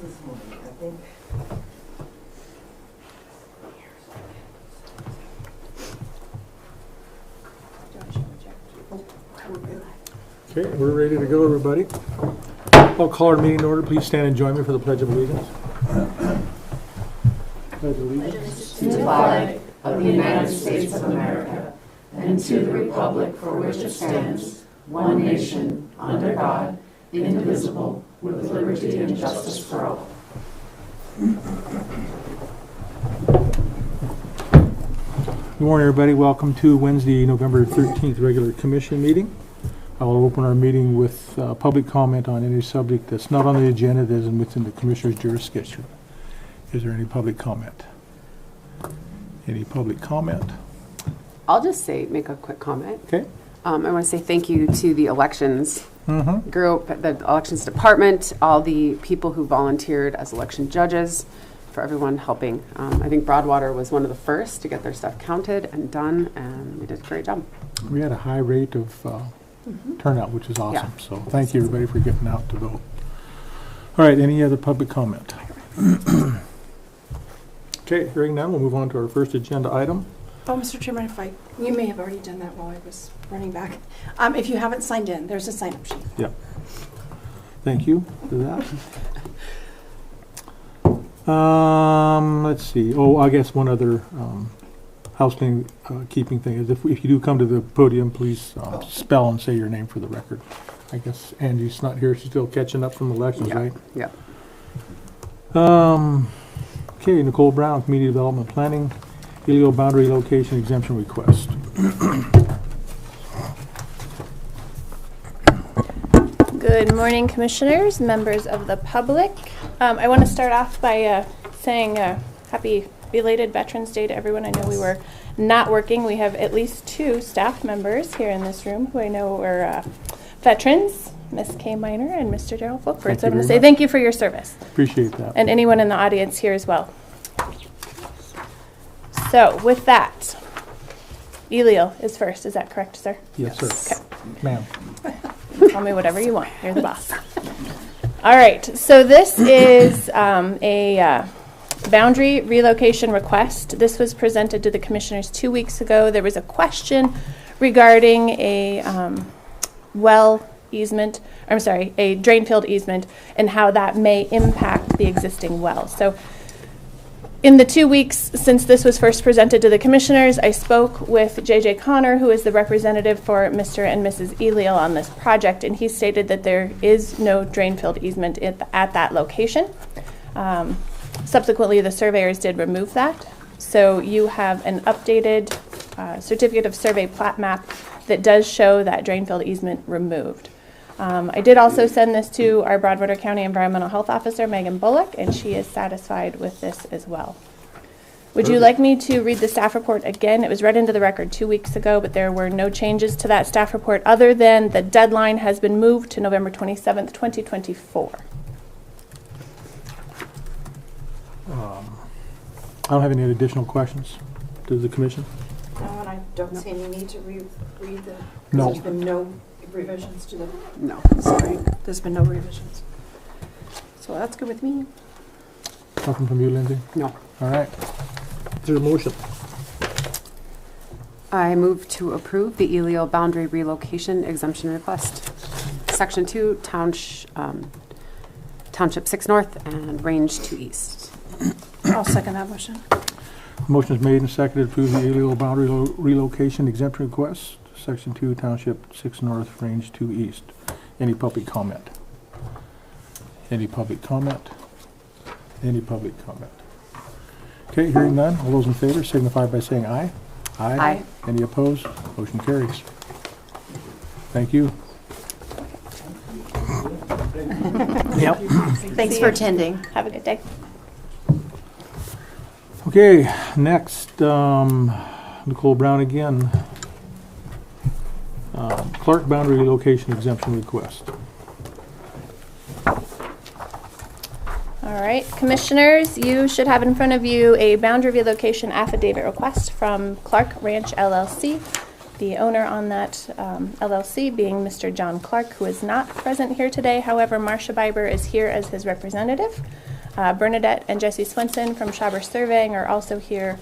this morning, I think. Okay, we're ready to go, everybody. I'll call our meeting in order. Please stand and join me for the Pledge of Allegiance. Pledge of Allegiance to the flag of the United States of America and to the republic for which it stands, one nation, under God, indivisible, with liberty and justice for all. Good morning, everybody. Welcome to Wednesday, November 13th regular commission meeting. I will open our meeting with public comment on any subject that's not on the agenda that isn't within the commissioner's jurisdiction. Is there any public comment? Any public comment? I'll just make a quick comment. Okay. I want to say thank you to the elections group, the elections department, all the people who volunteered as election judges, for everyone helping. I think Broadwater was one of the first to get their stuff counted and done, and we did a great job. We had a high rate of turnout, which is awesome. Yeah. So thank you, everybody, for getting out to vote. All right, any other public comment? Okay, hearing none, we'll move on to our first agenda item. Oh, Mr. Chairman, you may have already done that while I was running back. If you haven't signed in, there's a sign-up sheet. Yep. Thank you for that. Let's see. Oh, I guess one other housekeeping thing is if you do come to the podium, please spell and say your name for the record. I guess Angie's not here. She's still catching up from elections, right? Yeah. Okay, Nicole Brown, Community Development Planning, illegal boundary location exemption request. Good morning, commissioners, members of the public. I want to start off by saying happy belated Veterans Day to everyone. I know we were not working. We have at least 2 staff members here in this room who I know are veterans, Miss Kay Miner and Mr. Darrell Folkford. So I'm going to say thank you for your service. Appreciate that. And anyone in the audience here as well. So with that, Eliel is first. Is that correct, sir? Yes, sir. Okay. Ma'am. Tell me whatever you want. You're the boss. All right. So this is a boundary relocation request. This was presented to the commissioners 2 weeks ago. There was a question regarding a a drain field easement and how that may impact the existing well. So in the 2 weeks since this was first presented to the commissioners, I spoke with J.J. Connor, who is the representative for Mr. and Mrs. Eliel on this project, and he stated that there is no drain field easement at that location. Subsequently, the surveyors did remove that. So you have an updated certificate of survey plat map that does show that drain field easement removed. I did also send this to our Broadwater County Environmental Health Officer, Megan Bullock, and she is satisfied with this as well. Would you like me to read the staff report again? It was read into the record 2 weeks ago, but there were no changes to that staff report other than the deadline has been moved to November 27th, 2024. I don't have any additional questions. Does the commission? No, and I don't see any need to read the. No. There's been no revisions to the. No. Sorry, there's been no revisions. So that's good with me. Nothing from you, Lindsay? No. All right. Is there a motion? I move to approve the Eliel boundary relocation exemption request. Section 2, Township 6 North and Range 2 East. I'll second that motion. Motion is made and seconded to approve the illegal boundary relocation exemption request. Section 2, Township 6 North, Range 2 East. Any public comment? Any public comment? Any public comment? Okay, hearing none. All those in favor signify by saying aye. Aye. Any opposed? Motion carries. Thank you. Yep. Thanks for attending. Have a good day. Okay, next, Nicole Brown again. Clark boundary relocation exemption request. All right, commissioners, you should have in front of you a boundary relocation affidavit request from Clark Ranch LLC. The owner on that LLC being Mr. John Clark, who is not present here today. However, Marcia Biber is here as his representative. Bernadette and Jesse Swenson from Schaber Surveying are also here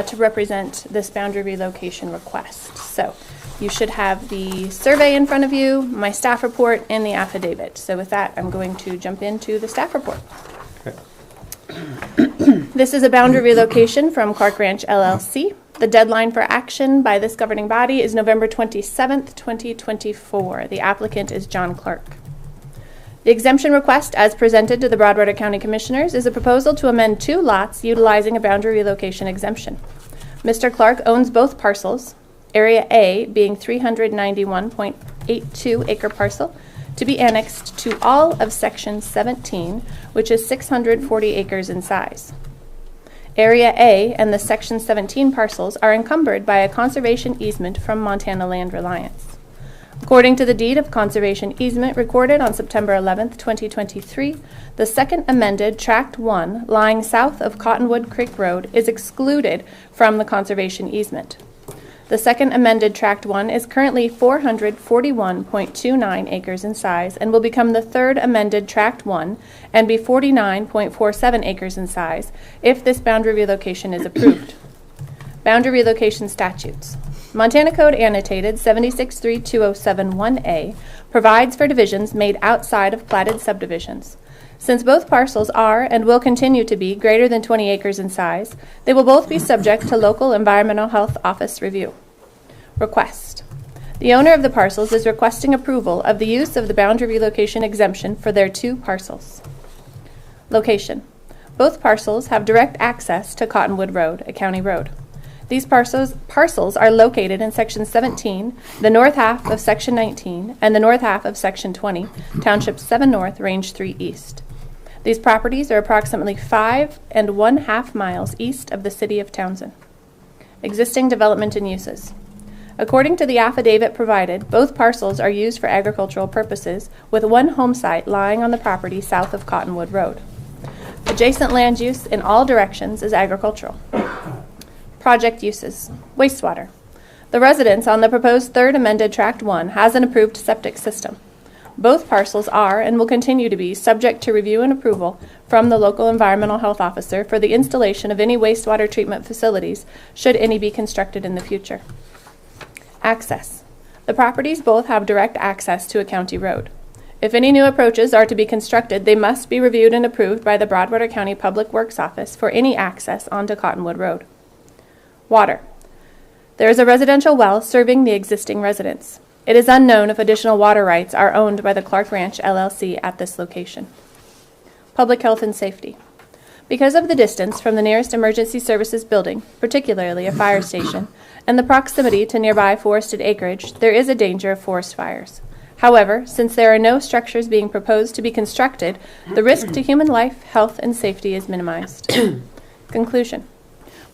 to represent this boundary relocation request. So you should have the survey in front of you, my staff report, and the affidavit. So with that, I'm going to jump into the staff report. Okay. This is a boundary relocation from Clark Ranch LLC. The deadline for action by this governing body is November 27th, 2024. The applicant is John Clark. The exemption request, as presented to the Broadwater County Commissioners, is a proposal to amend 2 lots utilizing a boundary relocation exemption. Mr. Clark owns both parcels, Area A being 391.82 acre parcel, to be annexed to all of Section 17, which is 640 acres in size. Area A and the Section 17 parcels are encumbered by a conservation easement from Montana Land Reliance. According to the deed of conservation easement recorded on September 11, 2023, the second amended Tract 1, lying south of Cottonwood Creek Road, is excluded from the conservation easement. The second amended Tract 1 is currently 441.29 acres in size and will become the third amended Tract 1 and be 49.47 acres in size if this boundary relocation is approved. Boundary relocation statutes. Montana Code Annotated 763207-1A provides for divisions made outside of platted subdivisions. Since both parcels are and will continue to be greater than 20 acres in size, they will both be subject to local Environmental Health Office review. Request. The owner of the parcels is requesting approval of the use of the boundary relocation exemption for their 2 parcels. Location. Both parcels have direct access to Cottonwood Road, a county road. These parcels are located in Section 17, the north half of Section 19, and the north half of Section 20, Township 7 North, Range 3 East. These properties are approximately 5½ miles east of the city of Townsend. Existing development and uses. According to the affidavit provided, both parcels are used for agricultural purposes, with one home site lying on the property south of Cottonwood Road. Adjacent land use in all directions is agricultural. Project uses. Wastewater. The residence on the proposed third amended Tract 1 has an approved septic system. Both parcels are and will continue to be subject to review and approval from the local environmental health officer for the installation of any wastewater treatment facilities, should any be constructed in the future. Access. The properties both have direct access to a county road. If any new approaches are to be constructed, they must be reviewed and approved by the Broadwater County Public Works Office for any access onto Cottonwood Road. Water. There is a residential well serving the existing residence. It is unknown if additional water rights are owned by the Clark Ranch LLC at this location. Public health and safety. Because of the distance from the nearest emergency services building, particularly a fire station, and the proximity to nearby forested acreage, there is a danger of forest fires. However, since there are no structures being proposed to be constructed, the risk to human life, health, and safety is minimized. Conclusion.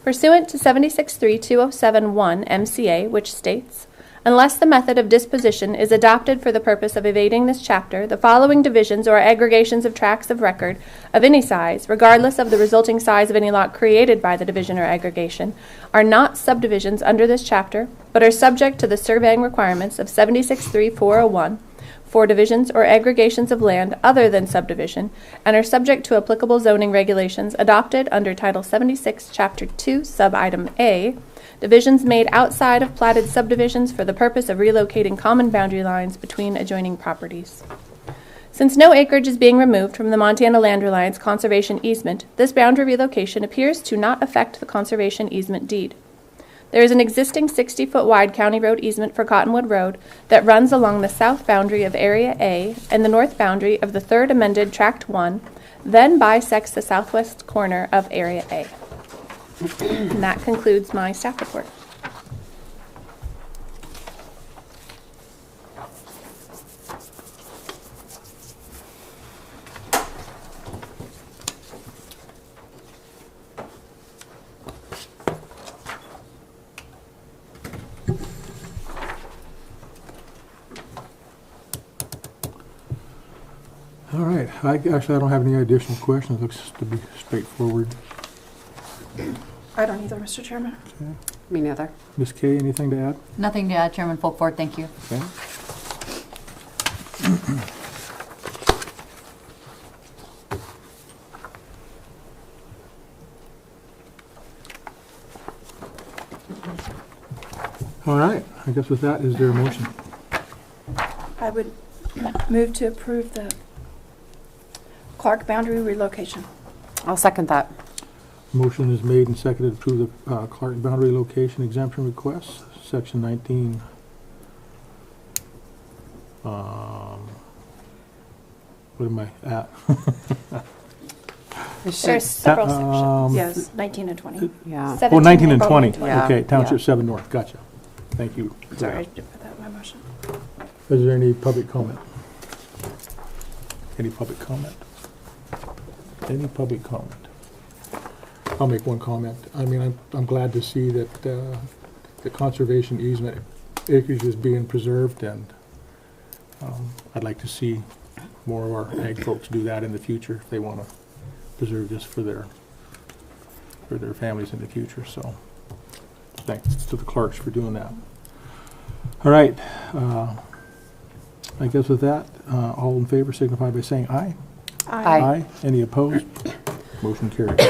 Pursuant to 763207-1 MCA, which states, unless the method of disposition is adopted for the purpose of evading this chapter, the following divisions or aggregations of tracts of record of any size, regardless of the resulting size of any lot created by the division or aggregation, are not subdivisions under this chapter, but are subject to the surveying requirements of 763401 for divisions or aggregations of land other than subdivision, and are subject to applicable zoning regulations adopted under Title 76, Chapter 2, Sub-Item A, divisions made outside of platted subdivisions for the purpose of relocating common boundary lines between adjoining properties. Since no acreage is being removed from the Montana Land Reliance Conservation Easement, this boundary relocation appears to not affect the conservation easement deed. There is an existing 60-foot wide county road easement for Cottonwood Road that runs along the south boundary of Area A and the north boundary of the third amended Tract 1, then bisects the southwest corner of Area A. And that concludes my staff report. All right. I don't have any additional questions. Looks to be straightforward. I don't either, Mr. Chairman. Me neither. Ms. Kay, anything to add? Nothing to add, Chairman Fulford, thank you. Okay. All right, I guess with that, is there a motion? I would move to approve the Clark boundary relocation. I'll second that. Motion is made and seconded to approve the Clark boundary location exemption request, section 19. What am I at? There's several sections. Yes, 19 and 20. Yeah. 17 Oh, 19 and 20. Yeah. Okay, Township Yeah. 7 North, gotcha. Thank you. Sorry, I did put that in my motion. Is there any public comment? Any public comment? Any public comment? I'll make one comment. I mean, I'm glad to see that the conservation easement acreage is being preserved, and I'd like to see more of our ag folks do that in the future if they want to preserve this for their families in the future. So thanks to the Clarks for doing that. All right. I guess with that, all in favor signify by saying aye. Aye. Any opposed? Motion carried.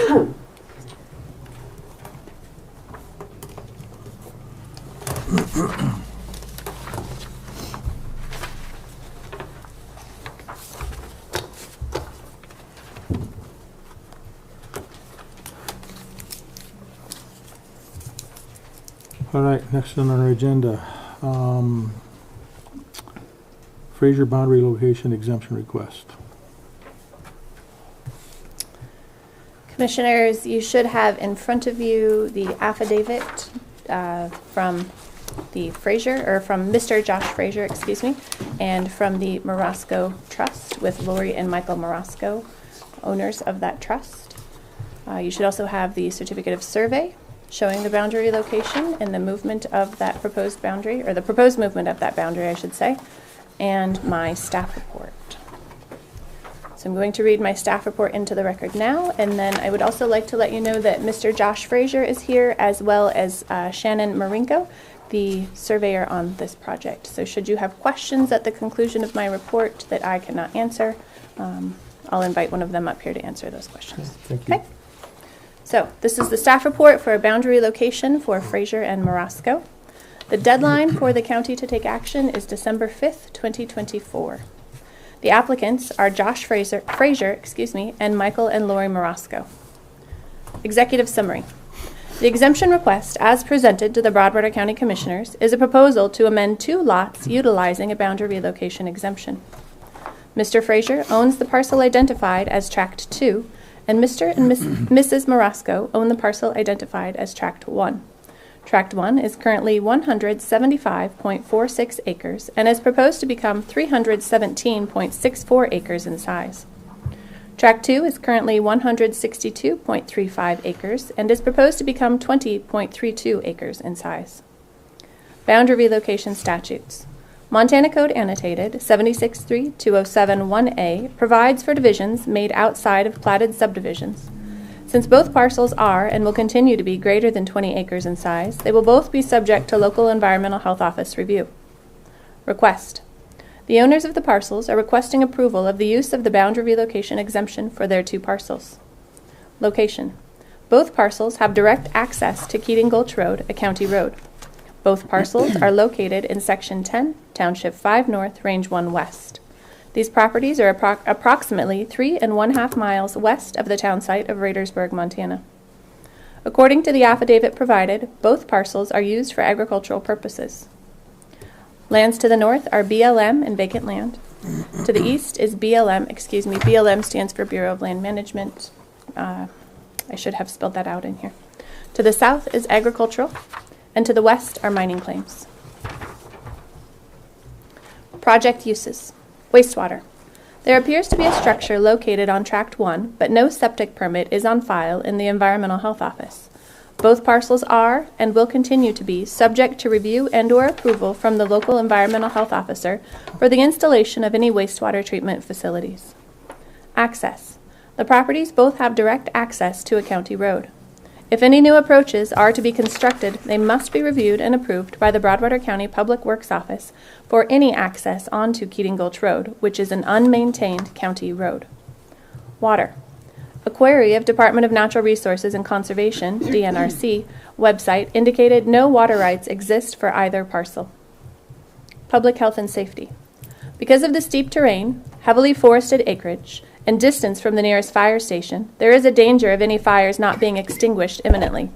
All right, next on our agenda, Fraser boundary location exemption request. Commissioners, you should have in front of you the affidavit from the Fraser, or from Mr. Josh Fraser, excuse me, and from the Marasco Trust with Lori and Michael Marasco, owners of that trust. You should also have the certificate of survey showing the boundary location and the movement of that proposed boundary, or the proposed movement of that boundary, I should say, and my staff report. So I'm going to read my staff report into the record now, and then I would also like to let you know that Mr. Josh Fraser is here, as well as Shannon Marinko, the surveyor on this project. So should you have questions at the conclusion of my report that I cannot answer, I'll invite one of them up here to answer those questions. Thank you. Okay. So this is the staff report for a boundary location for Fraser and Marasco. The deadline for the county to take action is December 5th, 2024. The applicants are Josh Fraser, and Michael and Lori Marasco. Executive summary. The exemption request, as presented to the Broadwater County Commissioners, is a proposal to amend 2 lots utilizing a boundary relocation exemption. Mr. Fraser owns the parcel identified as Tract 2, and Mr. and Mrs. Marasco own the parcel identified as Tract 1. Tract 1 is currently 175.46 acres and is proposed to become 317.64 acres in size. Tract 2 is currently 162.35 acres and is proposed to become 20.32 acres in size. Boundary relocation statutes. Montana Code Annotated 76.3.207.1a provides for divisions made outside of platted subdivisions. Since both parcels are and will continue to be greater than 20 acres in size, they will both be subject to local Environmental Health Office review. Request. The owners of the parcels are requesting approval of the use of the boundary relocation exemption for their 2 parcels. Location. Both parcels have direct access to Keating Gulch Road, a county road. Both parcels are located in Section 10, Township 5 North, Range 1 West. These properties are approximately 3.5 miles west of the town site of Raidersburg, Montana. According to the affidavit provided, both parcels are used for agricultural purposes. Lands to the north are BLM and vacant land. To the east is BLM stands for Bureau of Land Management. I should have spelled that out in here. To the south is agricultural, and to the west are mining claims. Project uses. Wastewater. There appears to be a structure located on Tract 1, but no septic permit is on file in the Environmental Health Office. Both parcels are, and will continue to be, subject to review and/or approval from the local Environmental Health Officer for the installation of any wastewater treatment facilities. Access. The properties both have direct access to a county road. If any new approaches are to be constructed, they must be reviewed and approved by the Broadwater County Public Works Office for any access onto Keating Gulch Road, which is an unmaintained county road. Water. A query of Department of Natural Resources and Conservation, DNRC, website indicated no water rights exist for either parcel. Public health and safety. Because of the steep terrain, heavily forested acreage, and distance from the nearest fire station, there is a danger of any fires not being extinguished imminently.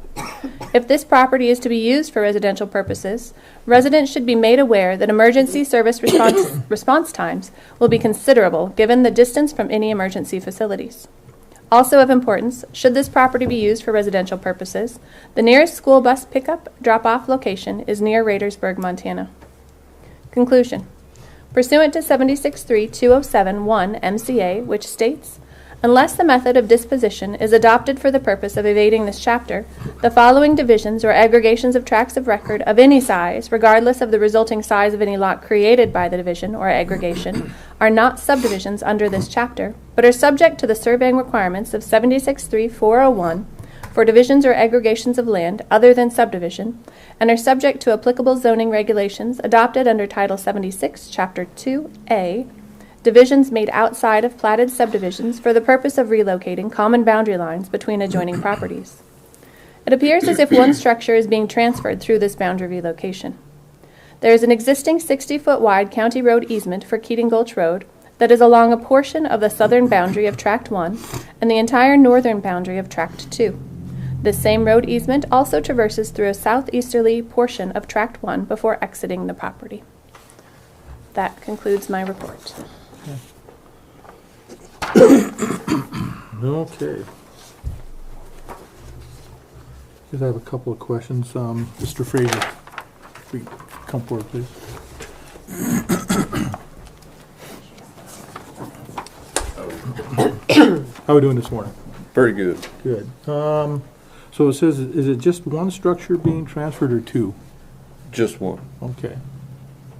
If this property is to be used for residential purposes, residents should be made aware that emergency service response times will be considerable given the distance from any emergency facilities. Also of importance, should this property be used for residential purposes, the nearest school bus pickup drop-off location is near Raidersburg, Montana. Conclusion. Pursuant to 76.3.207.1 MCA, which states, unless the method of disposition is adopted for the purpose of evading this chapter, the following divisions or aggregations of tracts of record of any size, regardless of the resulting size of any lot created by the division or aggregation, are not subdivisions under this chapter, but are subject to the surveying requirements of 76.3.401 for divisions or aggregations of land other than subdivision, and are subject to applicable zoning regulations adopted under Title 76, Chapter 2A, divisions made outside of platted subdivisions for the purpose of relocating common boundary lines between adjoining properties. It appears as if one structure is being transferred through this boundary relocation. There is an existing 60-foot wide county road easement for Keating Gulch Road that is along a portion of the southern boundary of Tract 1 and the entire northern boundary of Tract 2. This same road easement also traverses through a southeasterly portion of Tract 1 before exiting the property. That concludes my report. Okay. Just have a couple of questions. Mr. Fraser, please come forward, please. How are we doing this morning? Very good. Good. So it says, is it just one structure being transferred or two? Just one. Okay.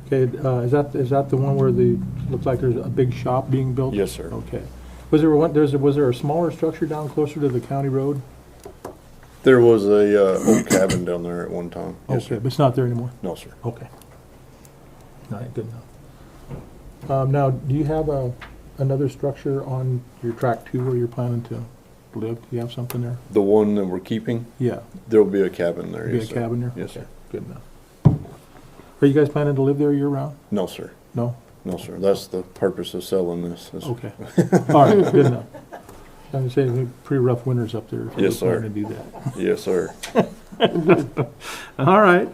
Okay, is that the one where looks like there's a big shop being built? Yes, sir. Okay. Was there a smaller structure down closer to the county road? There was a old cabin down there at one time. Yes, Okay, sir. but it's not there anymore? No, sir. Okay. All right, good enough. Now, do you have another structure on your tract 2 where you're planning to live? Do you have something there? The one that we're keeping, Yeah. there will be a cabin there. Be a Yes, sir. cabin there? Yes, Okay, sir. good enough. Are you guys planning to live there year-round? No, sir. No? No, sir. That's the purpose of selling this. Okay. All right, good enough. I'm gonna say, pretty rough winters up there. If you're Yes, sir. planning to do that. Yes, sir. All right.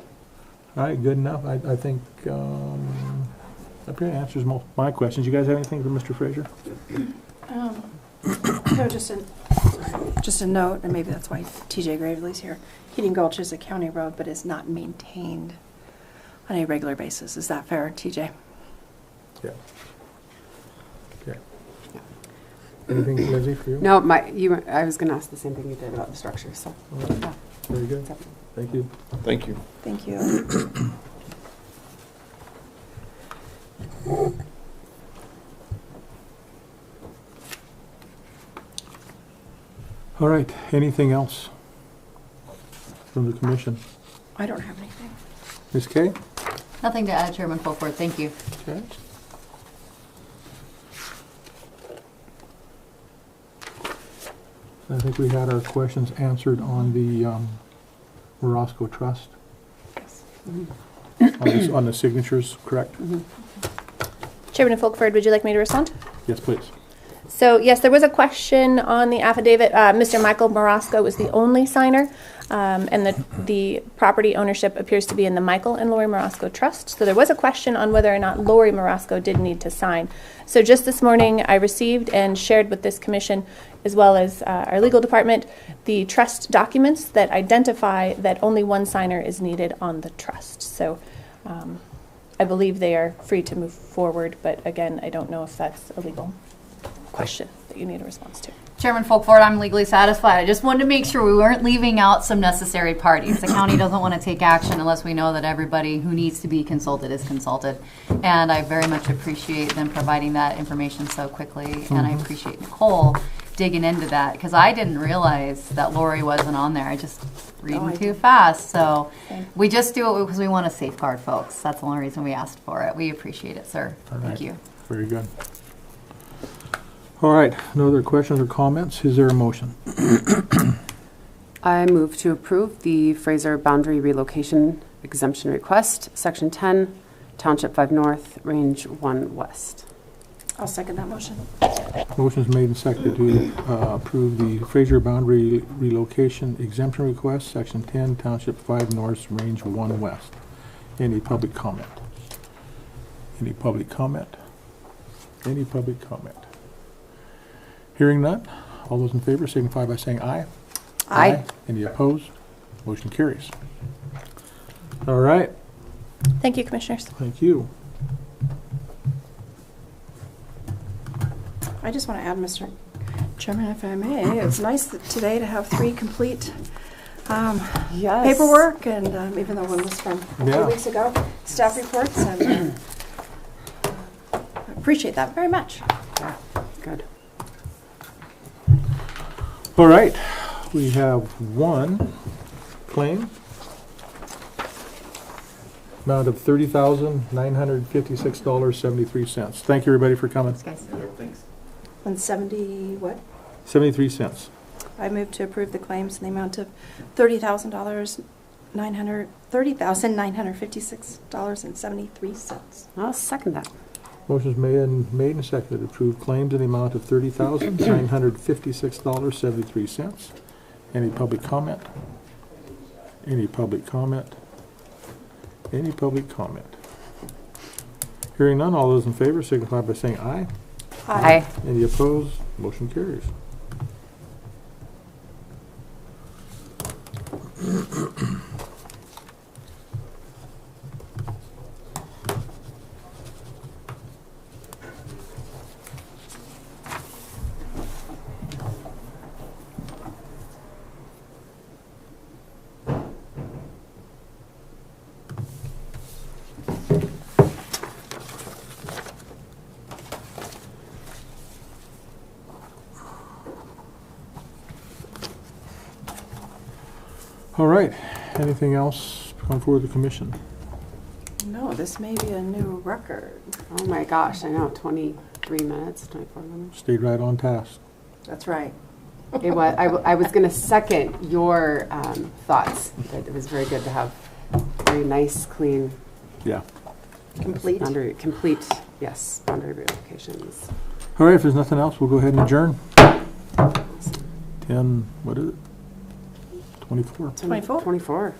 All right, good enough. I think that pretty answers most of my questions. You guys have anything for Mr. Fraser? No, just a note, and maybe that's why TJ Gravely's here. Keating Gulch is a county road, but is not maintained on a regular basis. Is that fair, TJ? Yeah. Okay. Anything, Lindsay, for you? No, I was going to ask the same thing you did about the structure, so. All right. Yeah. Very good. Thank you. Thank you. Thank you. All right, anything else from the commission? I don't have anything. Ms. Kay? Nothing to add, Chairman Fulford. Thank you. Okay. I think we had our questions answered on the Morosco Trust. On the signatures, correct? Chairman Fulford, would you like me to respond? Yes, please. So yes, there was a question on the affidavit. Mr. Michael Morosco was the only signer, and the property ownership appears to be in the Michael and Lori Morosco Trust. So there was a question on whether or not Lori Morosco did need to sign. So just this morning, I received and shared with this commission, as well as our legal department, the trust documents that identify that only one signer is needed on the trust. So I believe they are free to move forward, but again, I don't know if that's a legal question that you need a response to. Chairman Fulford, I'm legally satisfied. I just wanted to make sure we weren't leaving out some necessary parties. The county doesn't want to take action unless we know that everybody who needs to be consulted is consulted. And I very much appreciate them providing that information so quickly. And I appreciate Nicole digging into that, because I didn't realize that Lori wasn't on there. I just reading I too did. fast. So Same. we just do it because we want to safeguard folks. That's the only reason we asked for it. We appreciate it, sir. All Thank right. you. Very good. All right, no other questions or comments? Is there a motion? I move to approve the Fraser Boundary Relocation Exemption Request, Section 10, Township 5 North, Range 1 West. I'll second that motion. Motion's made and seconded to approve the Fraser Boundary Relocation Exemption Request, Section 10, Township 5 North, Range 1 West. Any public comment? Any public comment? Any public comment? Hearing none, all those in favor signify by saying aye. Aye. Any opposed? Motion carries. All right, Thank you, Commissioners. thank you. I just want to add, Mr. Chairman, if I may, it's nice today to have 3 complete Yes. paperwork, and even though one was from a few Yeah. weeks ago, staff reports, and I appreciate that very much. Good. All right, we have one claim. Amount of $30,956.73. Thank you, everybody, for coming. Thanks, guys. 170 what? 73 cents. I move to approve the claims in the amount of $30,956.73. I'll second that. Motion's made and seconded to approve claims in the amount of $30,956.73. Any public comment? Any public comment? Any public comment? Hearing none, all those in favor signify by saying aye. Aye. Any opposed? Motion carries. All right, anything else come forward the commission? No, this may be a new record. Oh my gosh, I know, 23 minutes, 24 minutes. Stayed right on task. That's right. It was, I was going to second your thoughts. It was very good to have very nice, clean, Yeah. Complete. boundary, complete, yes, boundary relocations. All right, if there's nothing else, we'll go ahead and adjourn. 10, what is it? 24. 24. 24.